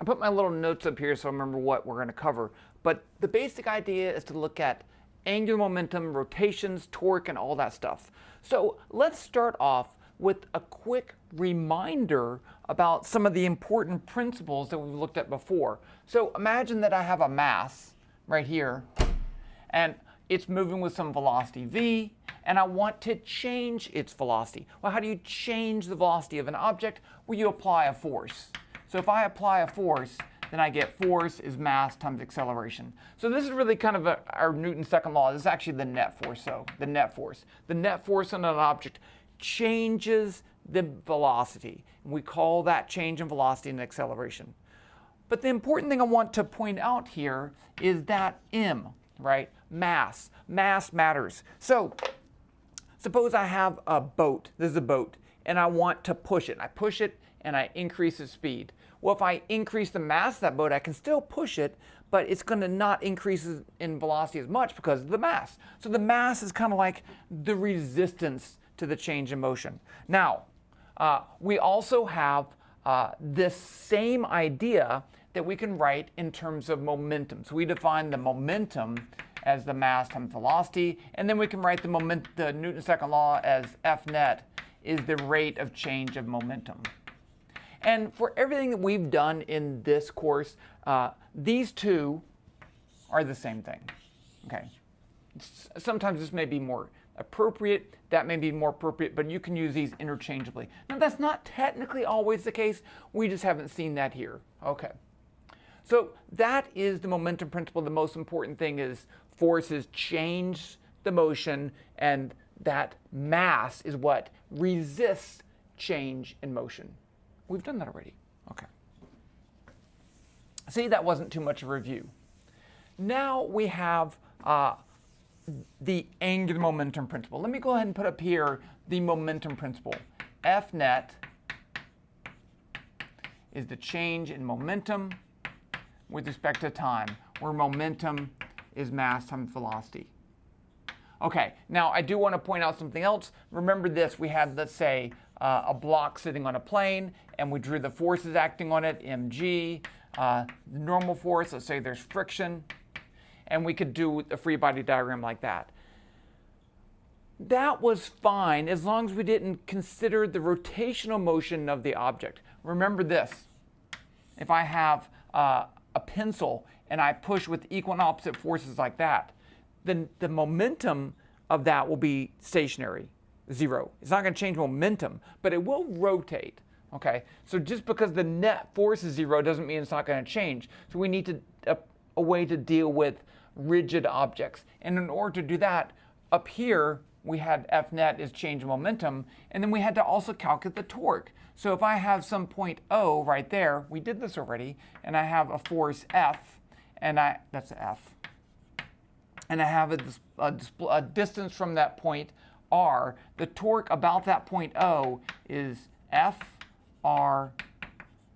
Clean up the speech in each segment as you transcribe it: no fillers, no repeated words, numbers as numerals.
I put my little notes up here so I remember what we're going to cover. But the basic idea is to look at angular momentum, rotations, torque, and all that stuff. So let's start off with a quick reminder about some of the important principles that we've looked at before. So imagine that I have a mass right here, and it's moving with some velocity v, and I want to change its velocity. Well, how do you change the velocity of an object? Well, you apply a force. So if I apply a force, then I get force is mass times acceleration. So this is really kind of our Newton's second law. This is actually the net force, so the net force. The net force on an object changes the velocity. We call that change in velocity an acceleration. But the important thing I want to point out here is that m, right? Mass. Mass matters. So suppose I have a boat. This is a boat, and I want to push it. I push it, and I increase its speed. Well, if I increase the mass of that boat, I can still push it, but it's going to not increase in velocity as much because of the mass. So the mass is kind of like the resistance to the change in motion. Now, we also have this same idea that we can write in terms of momentum. So we define the momentum as the mass times velocity, and then we can write the Newton's second law as F net is the rate of change of momentum. And for everything that we've done in this course, these two are the same thing. Okay. Sometimes this may be more appropriate, that may be more appropriate, but you can use these interchangeably. Now that's not technically always the case, we just haven't seen that here. Okay. So that is the momentum principle. The most important thing is forces change the motion, and that mass is what resists change in motion. We've done that already. Okay. See, that wasn't too much of a review. Now we have the angular momentum principle. Let me go ahead and put up here the momentum principle. F net is the change in momentum with respect to time, where momentum is mass times velocity. Okay, now I do want to point out something else. Remember this, we had, let's say, a block sitting on a plane, and we drew the forces acting on it, mg, the normal force, let's say there's friction, and we could do a free body diagram like that. That was fine as long as we didn't consider the rotational motion of the object. Remember this, if I have a pencil and I push with equal and opposite forces like that, then the momentum of that will be stationary, 0. It's not going to change momentum, but it will rotate. Okay, so just because the net force is 0 doesn't mean it's not going to change. So we need a way to deal with rigid objects. And in order to do that, up here we had F net is change in momentum, and then we had to also calculate the torque. So if I have some point O right there, we did this already, and I have a force F, and that's F, and I have a distance from that point R, the torque about that point O is F R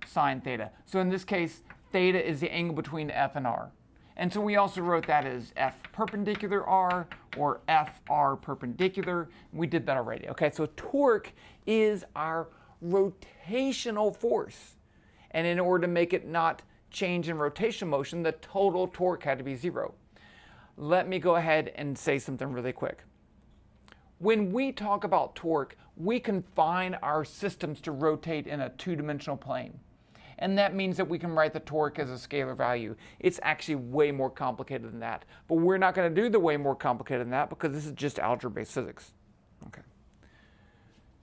sine theta. So in this case, theta is the angle between F and R. And so we also wrote that as F perpendicular R or FR perpendicular. We did that already. Okay, so torque is our rotational force. And in order to make it not change in rotation motion, the total torque had to be 0. Let me go ahead and say something really quick. When we talk about torque, we confine our systems to rotate in a two-dimensional plane. And that means that we can write the torque as a scalar value. It's actually way more complicated than that. But we're not going to do the way more complicated than that because this is just algebra-based physics. Okay.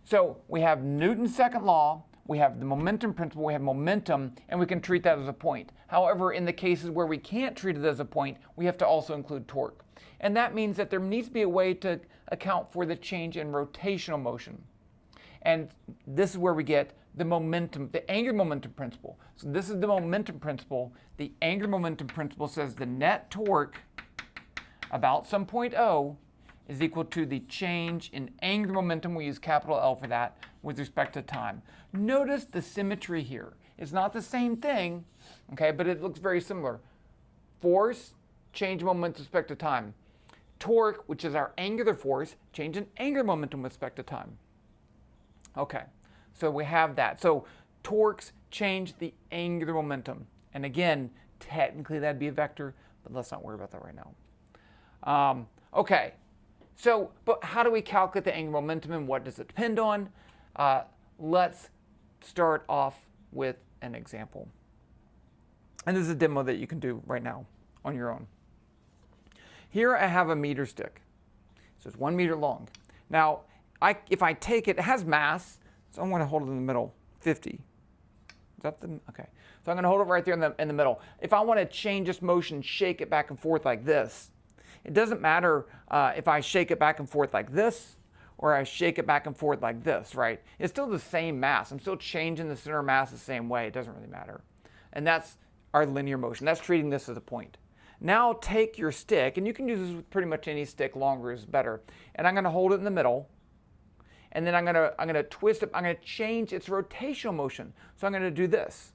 So we have Newton's second law, we have the momentum principle, we have momentum, and we can treat that as a point. However, in the cases where we can't treat it as a point, we have to also include torque. And that means that there needs to be a way to account for the change in rotational motion. And this is where we get the momentum, the angular momentum principle. So this is the momentum principle. The angular momentum principle says the net torque about some point O is equal to the change in angular momentum, we use capital L for that, with respect to time. Notice the symmetry here. It's not the same thing, okay, but it looks very similar. Force, change in momentum with respect to time. Torque, which is our angular force, change in angular momentum with respect to time. Okay, so we have that. So torques change the angular momentum. And again, technically that'd be a vector, but let's not worry about that right now. Okay, so, but how do we calculate the angular momentum and what does it depend on? Let's start off with an example. And this is a demo that you can do right now on your own. Here I have a meter stick. So it's 1 meter long. Now, if I take it, it has mass, so I'm going to hold it in the middle, 50. Is that the, okay. So I'm going to hold it right there in the middle. If I want to change this motion, shake it back and forth like this, it doesn't matter if I shake it back and forth like this or I shake it back and forth like this, right? It's still the same mass. I'm still changing the center of mass the same way. It doesn't really matter. And that's our linear motion. That's treating this as a point. Now take your stick, and you can use this with pretty much any stick, longer is better. And I'm going to hold it in the middle, and then I'm going to twist it. I'm going to change its rotational motion. So I'm going to do this.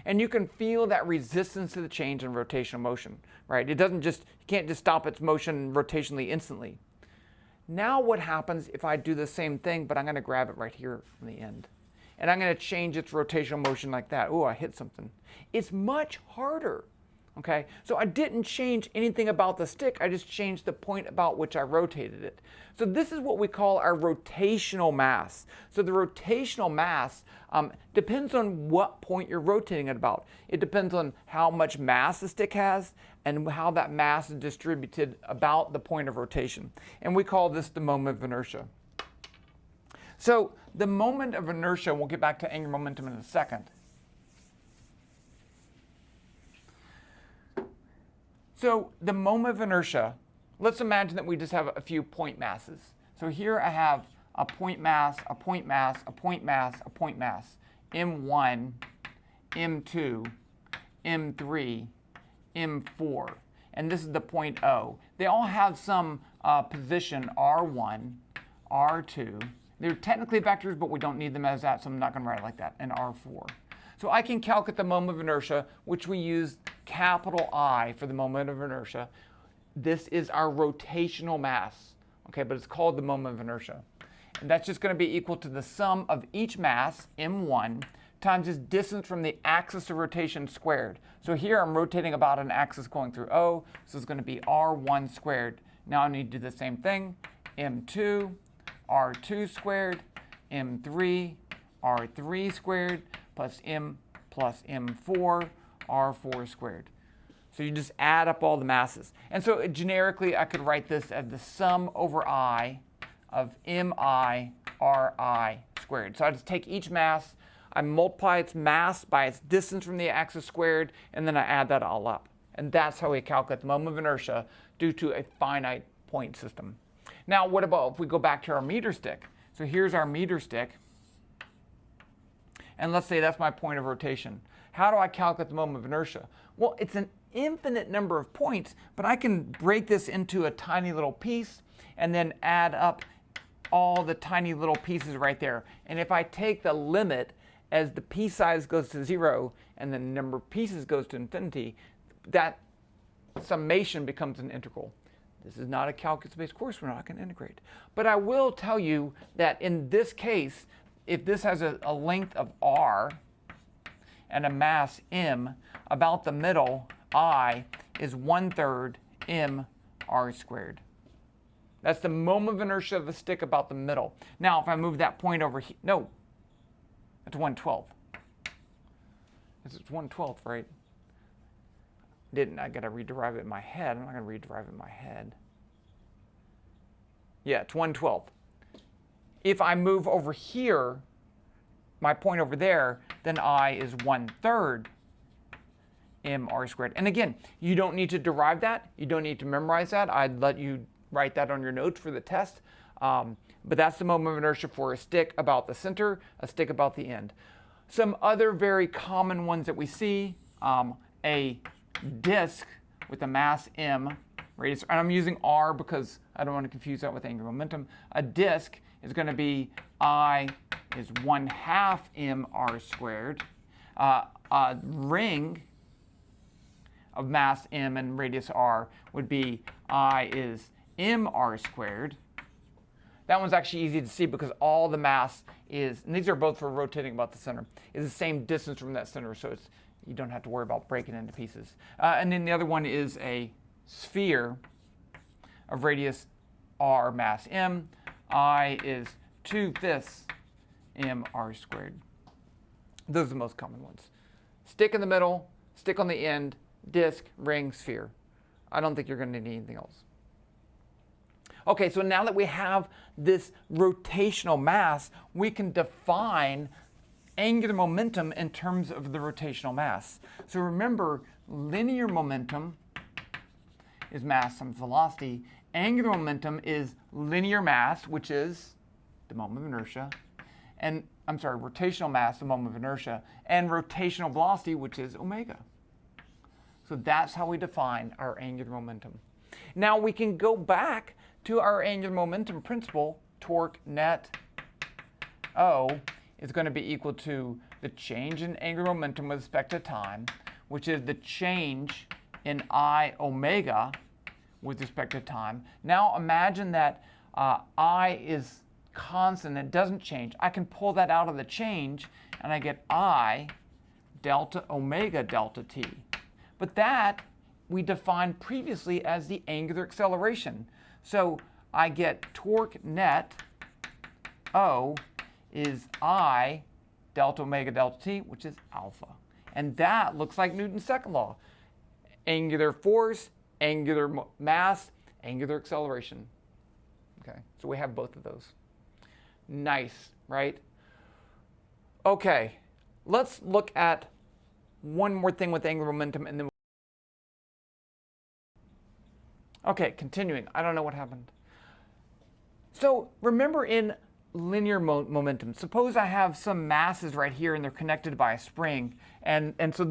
And you can feel that resistance to the change in rotational motion, right? It doesn't just, you can't just stop its motion rotationally instantly. Now what happens if I do the same thing, but I'm going to grab it right here on the end. And I'm going to change its rotational motion like that. Oh, I hit something. It's much harder, okay? So I didn't change anything about the stick. I just changed the point about which I rotated it. So this is what we call our rotational mass. So the rotational mass depends on what point you're rotating it about. It depends on how much mass the stick has and how that mass is distributed about the point of rotation. And we call this the moment of inertia. So the moment of inertia, we'll get back to angular momentum in a second. So the moment of inertia, let's imagine that we just have a few point masses. So here I have a point mass, a point mass, a point mass, a point mass. M1, M2, M3, M4. And this is the point O. They all have some position R1, R2. They're technically vectors, but we don't need them as that, so I'm not going to write it like that, and R4. So I can calculate the moment of inertia, which we use capital I for the moment of inertia. This is our rotational mass, okay, but it's called the moment of inertia. And that's just going to be equal to the sum of each mass, M1, times its distance from the axis of rotation squared. So here I'm rotating about an axis going through O, so it's going to be R1 squared. Now I need to do the same thing, M2, R2 squared, M3, R3 squared, plus M4, R4 squared. So you just add up all the masses. And so generically, I could write this as the sum over I of MI RI squared. So I just take each mass, I multiply its mass by its distance from the axis squared, and then I add that all up. And that's how we calculate the moment of inertia due to a finite point system. Now, what about if we go back to our meter stick? So here's our meter stick. And let's say that's my point of rotation. How do I calculate the moment of inertia? Well, it's an infinite number of points, but I can break this into a tiny little piece and then add up all the tiny little pieces right there. And if I take the limit as the piece size goes to 0 and the number of pieces goes to infinity, that summation becomes an integral. This is not a calculus-based course. We're not going to integrate. But I will tell you that in this case, if this has a length of r and a mass m, about the middle, I, is 1/3 m r squared. That's the moment of inertia of the stick about the middle. Now, if I move that point over here, no, that's 1/12. It's 1/12, right? I got to rederive it in my head. I'm not going to rederive it in my head. Yeah, it's 1/12. If I move over here, my point over there, then I is 1/3 m r squared. And again, you don't need to derive that. You don't need to memorize that. I'd let you write that on your notes for the test. But that's the moment of inertia for a stick about the center, a stick about the end. Some other very common ones that we see, a disk with a mass m, radius, and I'm using r because I don't want to confuse that with angular momentum. A disk is going to be I is 1/2 m r squared. A ring of mass m and radius r would be I is m r squared. That one's actually easy to see because all the mass is, and these are both for rotating about the center, is the same distance from that center, so you don't have to worry about breaking into pieces. And then the other one is a sphere of radius r, mass m. I is 2/5 mr squared. Those are the most common ones. Stick in the middle, stick on the end, disk, ring, sphere. I don't think you're going to need anything else. Okay, so now that we have this rotational mass, we can define angular momentum in terms of the rotational mass. So remember, linear momentum is mass times velocity. Angular momentum is linear mass, which is the moment of inertia, and rotational mass, the moment of inertia, and rotational velocity, which is omega. So that's how we define our angular momentum. Now we can go back to our angular momentum principle. Torque net O is going to be equal to the change in angular momentum with respect to time, which is the change in I omega with respect to time. Now imagine that I is constant, it doesn't change. I can pull that out of the change and I get I delta omega delta t. But that we defined previously as the angular acceleration. So I get torque net O is I delta omega delta t, which is alpha. And that looks like Newton's second law. Angular force, angular mass, angular acceleration. Okay, so we have both of those. Nice, right? Okay, let's look at one more thing with angular momentum and then okay, continuing. I don't know what happened. So remember in linear momentum, suppose I have some masses right here and they're connected by a spring, and so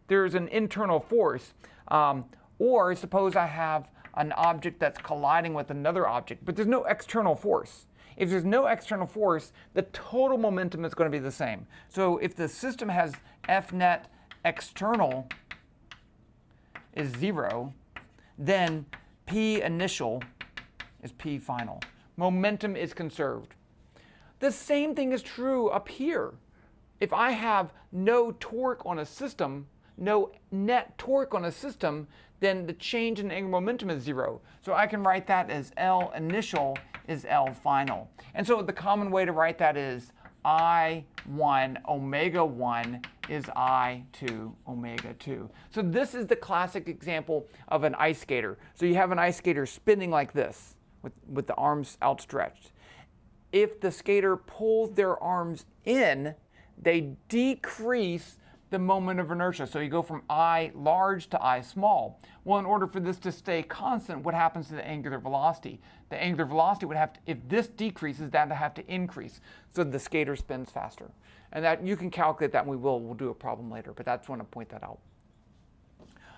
there's an internal force. Or suppose I have an object that's colliding with another object, but there's no external force. If there's no external force, the total momentum is going to be the same. So if the system has F net external is 0, then P initial is P final. Momentum is conserved. The same thing is true up here. If I have no torque on a system, no net torque on a system, then the change in angular momentum is 0. So I can write that as L initial is L final. And so the common way to write that is I1 omega 1 is I2 omega 2. So this is the classic example of an ice skater. So you have an ice skater spinning like this with the arms outstretched. If the skater pulls their arms in, they decrease the moment of inertia. So you go from I large to I small. Well, in order for this to stay constant, what happens to the angular velocity? The angular velocity would have to, if this decreases, that would have to increase. So the skater spins faster. And that you can calculate that, and we'll do a problem later, but I just want to point that out.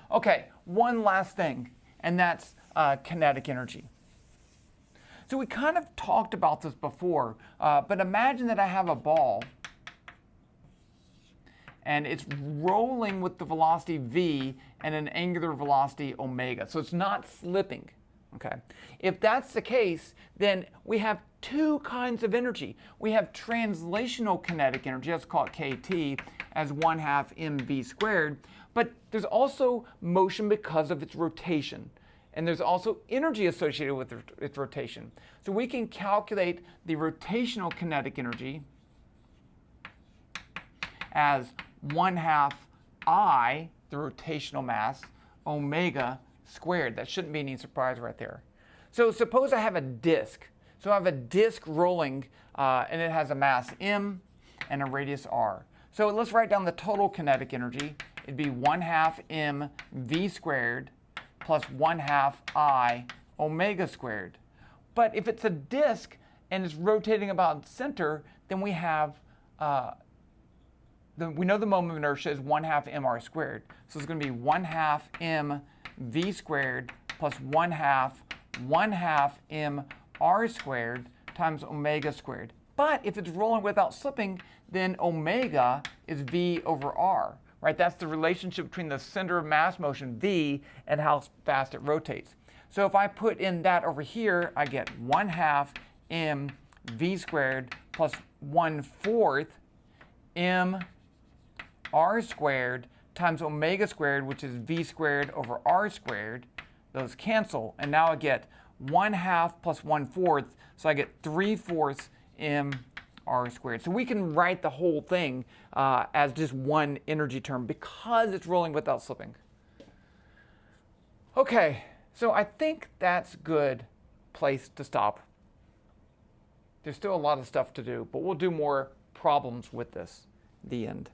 Okay, one last thing, and that's kinetic energy. So we kind of talked about this before, but imagine that I have a ball and it's rolling with the velocity v and an angular velocity omega. So it's not slipping. Okay. If that's the case, then we have two kinds of energy. We have translational kinetic energy, let's call it kT, as 1/2 mv squared. But there's also motion because of its rotation. And there's also energy associated with its rotation. So we can calculate the rotational kinetic energy as 1/2 I, the rotational mass, omega squared. That shouldn't be any surprise right there. So suppose I have a disk. So I have a disk rolling, and it has a mass m and a radius r. So let's write down the total kinetic energy. It'd be 1/2 mv squared plus 1/2 I omega squared. But if it's a disk and it's rotating about center, then we have we know the moment of inertia is 1/2 mr squared. So it's going to be 1/2 mv squared plus 1/2 mr squared times omega squared. But if it's rolling without slipping, then omega is v over r. Right? That's the relationship between the center of mass motion, v, and how fast it rotates. So if I put in that over here, I get 1/2 mv squared plus 1/4 mr squared times omega squared, which is v squared over r squared. Those cancel, and now I get 1/2 plus 1/4, so I get 3/4 mr squared. So we can write the whole thing as just one energy term because it's rolling without slipping. Okay, so I think that's a good place to stop. There's still a lot of stuff to do, but we'll do more problems with this. The end.